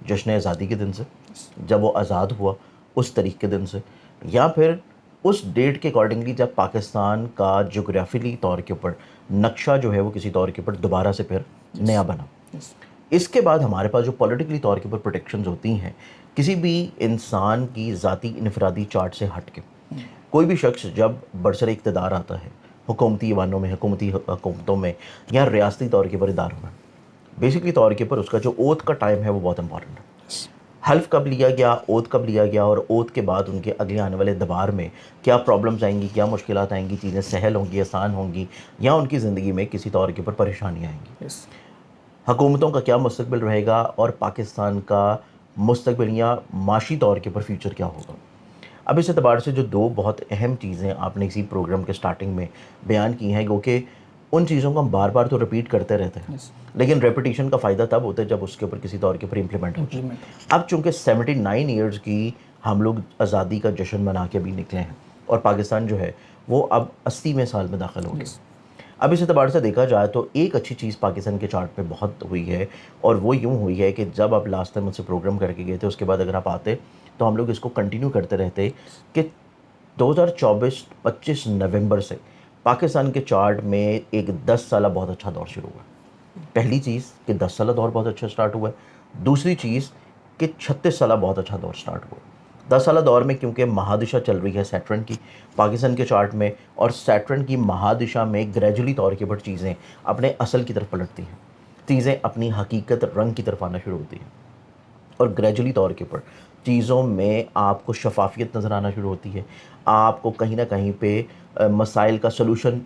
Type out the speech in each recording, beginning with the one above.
جشن آزادی کے دن سے، جب وہ آزاد ہوا اس تاریخ کے دن سے، یا پھر اس ڈیٹ کے اکارڈنگلی جب پاکستان کا جغرافیلی طور کے اوپر نقشہ جو ہے وہ کسی طور کے اوپر دوبارہ سے پھر نیا بنا. اس کے بعد ہمارے پاس جو پولیٹیکلی طور کے اوپر پروٹیکشنز ہوتی ہیں کسی بھی انسان کی ذاتی انفرادی چارٹ سے ہٹ کے، کوئی بھی شخص جب برسر اقتدار آتا ہے حکومتی ایوانوں میں، حکومتی حکومتوں میں یا ریاستی طور کے اوپر اداروں میں، بیسکلی طور کے اوپر اس کا جو اوتھ کا ٹائم ہے وہ بہت امپورٹنٹ ہے. حلف کب لیا گیا، اوتھ کب لیا گیا، اور اوتھ کے بعد ان کے اگلے آنے والے دوبار میں کیا پرابلمز آئیں گی، کیا مشکلات آئیں گی، چیزیں سہل ہوں گی، آسان ہوں گی، یا ان کی زندگی میں کسی طور کے اوپر پریشانیاں آئیں گی. حکومتوں کا کیا مستقبل رہے گا اور پاکستان کا مستقبل یا معاشی طور کے اوپر فیوچر کیا ہوگا. اب اس اعتبار سے جو دو بہت اہم چیزیں آپ نے اسی پروگرام کے سٹارٹنگ میں بیان کی ہیں، گو کہ ان چیزوں کو ہم بار بار تو ریپیٹ کرتے رہتے ہیں، لیکن ریپیٹیشن کا فائدہ تب ہوتا ہے جب اس کے اوپر کسی طور کے اوپر امپلیمنٹ ہو جائے. اب چونکہ 79 ایئرز کی ہم لوگ آزادی کا جشن منا کے بھی نکلے ہیں اور پاکستان جو ہے وہ اب 80ویں سال میں داخل ہو گیا. اب اس اعتبار سے دیکھا جائے تو ایک اچھی چیز پاکستان کے چارٹ پہ بہت ہوئی ہے، اور وہ یوں ہوئی ہے کہ جب آپ لاسٹ ٹائم مجھ سے پروگرام کر کے گئے تھے اس کے بعد اگر آپ آتے تو ہم لوگ اس کو کنٹینیو کرتے رہتے کہ 2024-25 نومبر سے پاکستان کے چارٹ میں ایک 10 سالہ بہت اچھا دور شروع ہوا ہے. پہلی چیز کہ 10 سالہ دور بہت اچھا سٹارٹ ہوا ہے، دوسری چیز کہ 36 سالہ بہت اچھا دور سٹارٹ ہوا. 10 سالہ دور میں کیونکہ مہادشہ چل رہی ہے سیٹرن کی پاکستان کے چارٹ میں، اور سیٹرن کی مہادشہ میں گریجولی طور کے اوپر چیزیں اپنے اصل کی طرف پلٹتی ہیں، چیزیں اپنی حقیقت رنگ کی طرف آنا شروع ہوتی ہیں، اور گریجولی طور کے اوپر چیزوں میں آپ کو شفافیت نظر آنا شروع ہوتی ہے، آپ کو کہیں نہ کہیں پہ مسائل کا سلوشن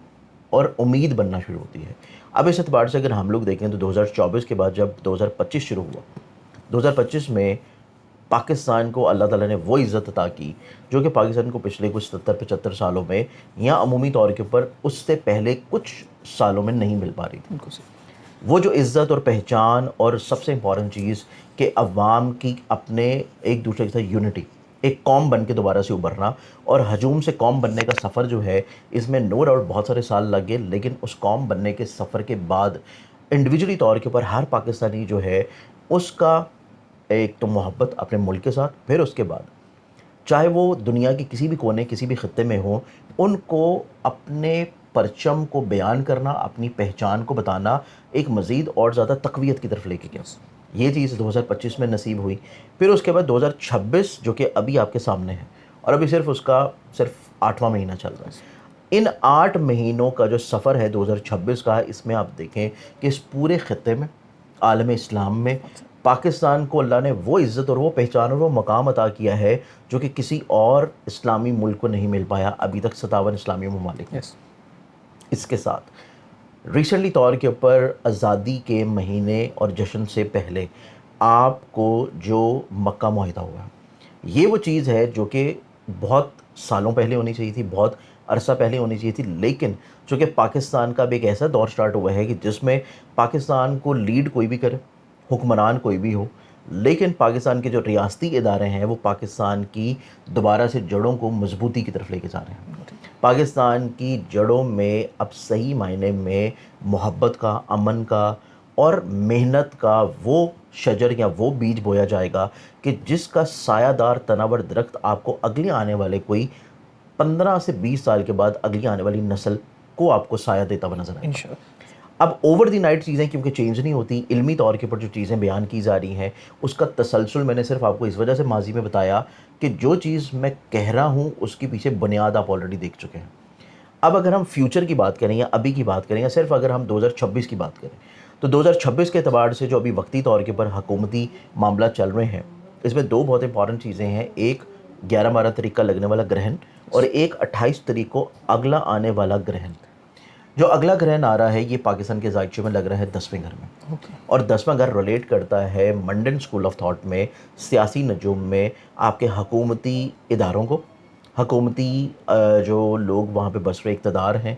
اور امید بننا شروع ہوتی ہے. اب اس اعتبار سے اگر ہم لوگ دیکھیں تو 2024 کے بعد جب 2025 شروع ہوا، 2025 میں پاکستان کو اللہ تعالیٰ نے وہ عزت عطا کی جو کہ پاکستان کو پچھلے کچھ 70-75 سالوں میں یا عمومی طور کے اوپر اس سے پہلے کچھ سالوں میں نہیں مل پا رہی تھی. وہ جو عزت اور پہچان اور سب سے امپورٹنٹ چیز کہ عوام کی اپنے ایک دوسرے کے ساتھ یونٹی، ایک قوم بن کے دوبارہ سے ابھرنا، اور ہجوم سے قوم بننے کا سفر جو ہے اس میں نو ڈاؤٹ بہت سارے سال لگ گئے، لیکن اس قوم بننے کے سفر کے بعد انڈیویجولی طور کے اوپر ہر پاکستانی جو ہے اس کا ایک تو محبت اپنے ملک کے ساتھ، پھر اس کے بعد چاہے وہ دنیا کی کسی بھی کونے کسی بھی خطے میں ہوں، ان کو اپنے پرچم کو بیان کرنا، اپنی پہچان کو بتانا ایک مزید اور زیادہ تقویت کی طرف لے کے گیا. یہ چیز 2025 میں نصیب ہوئی. پھر اس کے بعد 2026 جو کہ ابھی آپ کے سامنے ہے، اور ابھی صرف اس کا 8واں مہینہ چل رہا ہے. ان 8 مہینوں کا جو سفر ہے 2026 کا، اس میں آپ دیکھیں کہ اس پورے خطے میں، عالم اسلام میں پاکستان کو اللہ نے وہ عزت اور وہ پہچان اور وہ مقام عطا کیا ہے جو کہ کسی اور اسلامی ملک کو نہیں مل پایا ابھی تک 57 اسلامی ممالک میں. اس کے ساتھ ریسنٹلی طور کے اوپر آزادی کے مہینے اور جشن سے پہلے آپ کو جو مکہ معاہدہ ہوا، یہ وہ چیز ہے جو کہ بہت سالوں پہلے ہونی چاہیے تھی، بہت عرصہ پہلے ہونی چاہیے تھی، لیکن چونکہ پاکستان کا بھی ایک ایسا دور سٹارٹ ہوا ہے کہ جس میں پاکستان کو لیڈ کوئی بھی کرے، حکمران کوئی بھی ہو، لیکن پاکستان کے جو ریاستی ادارے ہیں وہ پاکستان کی دوبارہ سے جڑوں کو مضبوطی کی طرف لے کے جا رہے ہیں. پاکستان کی جڑوں میں اب صحیح معنی میں محبت کا، امن کا اور محنت کا وہ شجر یا وہ بیج بویا جائے گا کہ جس کا سایہ دار تناور درخت آپ کو اگلے آنے والے کوئی 15 سے 20 سال کے بعد اگلی آنے والی نسل کو آپ کو سایہ دیتا ہوا نظر آئے گا. اب اوور دی نائٹ چیزیں کیونکہ چینج نہیں ہوتی، علمی طور کے اوپر جو چیزیں بیان کی جا رہی ہیں اس کا تسلسل میں نے صرف آپ کو اس وجہ سے ماضی میں بتایا کہ جو چیز میں کہہ رہا ہوں اس کی پیچھے بنیاد آپ آلریڈی دیکھ چکے ہیں. اب اگر ہم فیوچر کی بات کریں یا ابھی کی بات کریں یا صرف اگر ہم 2026 کی بات کریں تو 2026 کے اعتبار سے جو ابھی وقتی طور کے اوپر حکومتی معاملات چل رہے ہیں اس میں دو بہت امپورٹنٹ چیزیں ہیں. ایک 11-12 تاریخ کا لگنے والا گرہن، اور ایک 28 تاریخ کو اگلا آنے والا گرہن. جو اگلا گرہن آ رہا ہے یہ پاکستان کے زائچے میں لگ رہا ہے 10ویں گھر میں، اور 10واں گھر ریلیٹ کرتا ہے منڈن اسکول آف تھاٹ میں، سیاسی نجوم میں آپ کے حکومتی اداروں کو، حکومتی جو لوگ وہاں پہ بسر اقتدار ہیں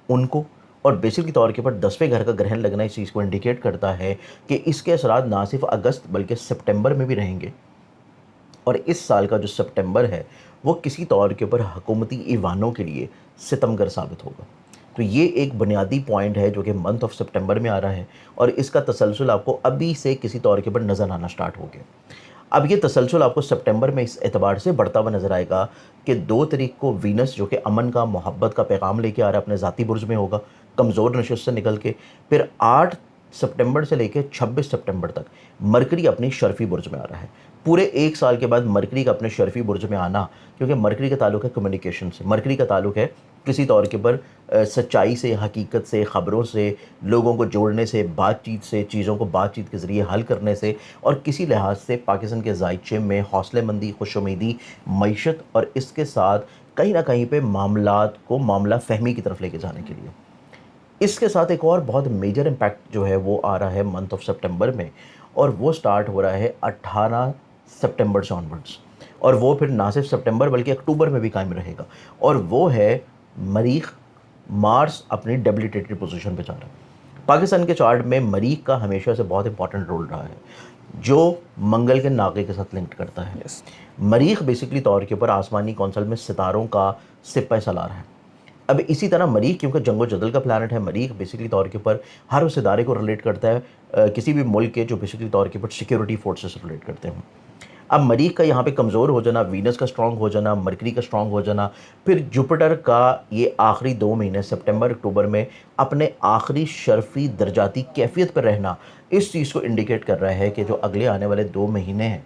ان کو. اور بیسکلی طور کے اوپر 10ویں گھر کا گرہن لگنا اس چیز کو انڈیکیٹ کرتا ہے کہ اس کے اثرات نہ صرف اگست بلکہ سپٹمبر میں بھی رہیں گے، اور اس سال کا جو سپٹمبر ہے وہ کسی طور کے اوپر حکومتی ایوانوں کے لیے ستمگر ثابت ہوگا. تو یہ ایک بنیادی پوائنٹ ہے جو کہ منتھ آف سپٹمبر میں آ رہا ہے، اور اس کا تسلسل آپ کو ابھی سے کسی طور کے اوپر نظر آنا سٹارٹ ہو گیا۔ اب یہ تسلسل آپ کو سپٹمبر میں اس اعتبار سے بڑھتا ہوا نظر آئے گا کہ 2 تاریخ کو وینس جو کہ امن کا، محبت کا پیغام لے کے آ رہا ہے، اپنے ذاتی برج میں ہوگا کمزور نشست سے نکل کے۔ پھر 8 سپٹمبر سے لے کے 26 سپٹمبر تک مرکری اپنی شرفی برج میں آ رہا ہے۔ پورے ایک سال کے بعد مرکری کا اپنے شرفی برج میں آنا، کیونکہ مرکری کا تعلق ہے کمیونیکیشن سے، مرکری کا تعلق ہے کسی طور کے پر سچائی سے، حقیقت سے، خبروں سے، لوگوں کو جوڑنے سے، بات چیت سے، چیزوں کو بات چیت کے ذریعے حل کرنے سے، اور کسی لحاظ سے پاکستان کے زائچے میں حوصلہ مندی، خوش امیدی، معیشت، اور اس کے ساتھ کہیں نہ کہیں پہ معاملات کو معاملہ فہمی کی طرف لے کے جانے کے لیے۔ اس کے ساتھ ایک اور بہت میجر امپیکٹ جو ہے وہ آ رہا ہے منتھ آف سپٹمبر میں، اور وہ سٹارٹ ہو رہا ہے 18 سپٹمبر سے آنورڈز، اور وہ پھر نہ صرف سپٹمبر بلکہ اکتوبر میں بھی قائم رہے گا، اور وہ ہے مریخ۔ مارس اپنی ڈیبلیٹیٹری پوزیشن پہ جا رہا ہے۔ پاکستان کے چارٹ میں مریخ کا ہمیشہ سے بہت امپورٹنٹ رول رہا ہے، جو منگل کے ناقے کے ساتھ لنکڈ کرتا ہے۔ مریخ بیسکلی طور کے اوپر آسمانی کونسل میں ستاروں کا سپہ سالار ہے۔ اب اسی طرح مریخ کیونکہ جنگ و جدل کا پلانٹ ہے، مریخ بیسکلی طور کے اوپر ہر اس ادارے کو ریلیٹ کرتا ہے کسی بھی ملک کے جو بیسکلی طور کے اوپر سیکیورٹی فورسز سے ریلیٹ کرتے ہیں۔ اب مریخ کا یہاں پہ کمزور ہو جانا، وینس کا سٹرونگ ہو جانا، مرکری کا سٹرونگ ہو جانا، پھر جوپیٹر کا یہ آخری 2 مہینے سپٹمبر اکتوبر میں اپنے آخری شرفی درجاتی کیفیت پر رہنا، اس چیز کو انڈیکیٹ کر رہا ہے کہ جو اگلے آنے والے 2 مہینے ہیں،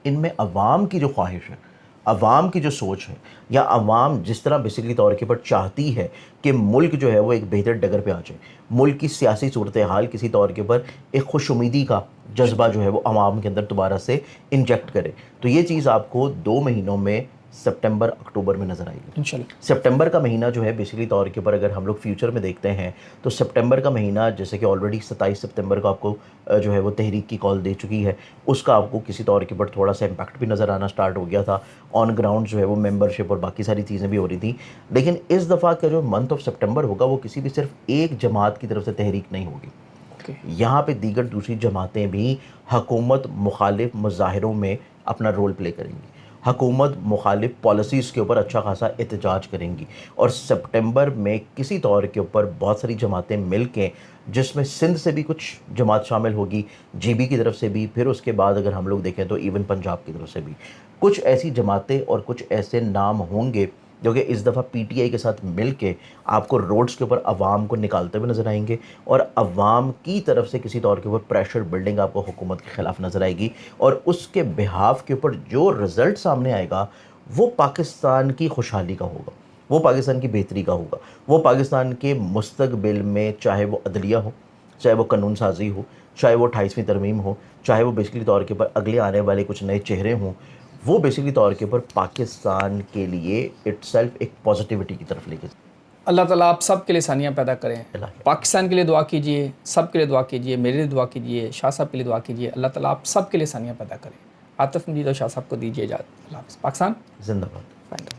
ان میں عوام کی جو خواہش ہے، عوام کی جو سوچ ہے، یا عوام جس طرح بیسکلی طور کے پر چاہتی ہے کہ ملک جو ہے وہ ایک بہتر ڈگر پہ آ جائے، ملک کی سیاسی صورتحال کسی طور کے پر ایک خوش امیدی کا جذبہ جو ہے وہ عوام کے اندر دوبارہ سے انجیکٹ کرے، تو یہ چیز آپ کو 2 مہینوں میں سپٹمبر اکتوبر میں نظر آئے گی انشاءاللہ۔ سپٹمبر کا مہینہ جو ہے بیسکلی طور کے پر اگر ہم لوگ فیوچر میں دیکھتے ہیں تو سپٹمبر کا مہینہ جیسے کہ آلریڈی 27 سپتمبر کو آپ کو جو ہے وہ تحریک کی کال دے چکی ہے، اس کا آپ کو کسی طور کے پر تھوڑا سا امپیکٹ بھی نظر آنا سٹارٹ ہو گیا تھا، آن گراؤنڈ جو ہے وہ ممبرشپ اور باقی ساری چیزیں بھی ہو رہی تھیں، لیکن اس دفعہ کا جو منتھ آف سپٹمبر ہوگا وہ کسی بھی صرف ایک جماعت کی طرف سے تحریک نہیں ہوگی، یہاں پہ دیگر دوسری جماعتیں بھی حکومت مخالف مظاہروں میں اپنا رول پلے کریں گی، حکومت مخالف پالیسیز کے اوپر اچھا خاصا احتجاج کریں گی، اور سپٹمبر میں کسی طور کے اوپر بہت ساری جماعتیں مل کے، جس میں سندھ سے بھی کچھ جماعت شامل ہوگی، جی بی کی طرف سے بھی، پھر اس کے بعد اگر ہم لوگ دیکھیں تو ایون پنجاب کی طرف سے بھی کچھ ایسی جماعتیں اور کچھ ایسے نام ہوں گے جو کہ اس دفعہ پی ٹی آئی کے ساتھ مل کے آپ کو روڈز کے اوپر عوام کو نکالتے ہوئے نظر آئیں گے، اور عوام کی طرف سے کسی طور کے اوپر پریشر بلڈنگ آپ کو حکومت کے خلاف نظر آئے گی، اور اس کے بہاف کے اوپر جو رزلٹ سامنے آئے گا وہ پاکستان کی خوشحالی کا ہوگا، وہ پاکستان کی بہتری کا ہوگا، وہ پاکستان کے مستقبل میں چاہے وہ عدلیہ ہو، چاہے وہ قانون سازی ہو، چاہے وہ 28ویں ترمیم ہو، چاہے وہ بیسکلی طور کے اوپر اگلے آنے والے کچھ نئے چہرے ہوں، وہ بیسکلی طور کے اوپر پاکستان کے لیے اٹ سیلف ایک پازیٹیوٹی کی طرف لے کے اللہ تعالیٰ آپ سب کے لیے آسانیاں پیدا کریں، اللہ کے پاکستان کے لیے دعا کیجیے، سب کے لیے دعا کیجیے، میرے لیے دعا کیجیے، شاہ صاحب کے لیے دعا کیجیے، اللہ تعالیٰ آپ سب کے لیے آسانیاں پیدا کریں۔ عاطف مجید اور شاہ صاحب کو دیجیے اجازت۔ اللہ حافظ۔ پاکستان زندہ باد۔ فائن۔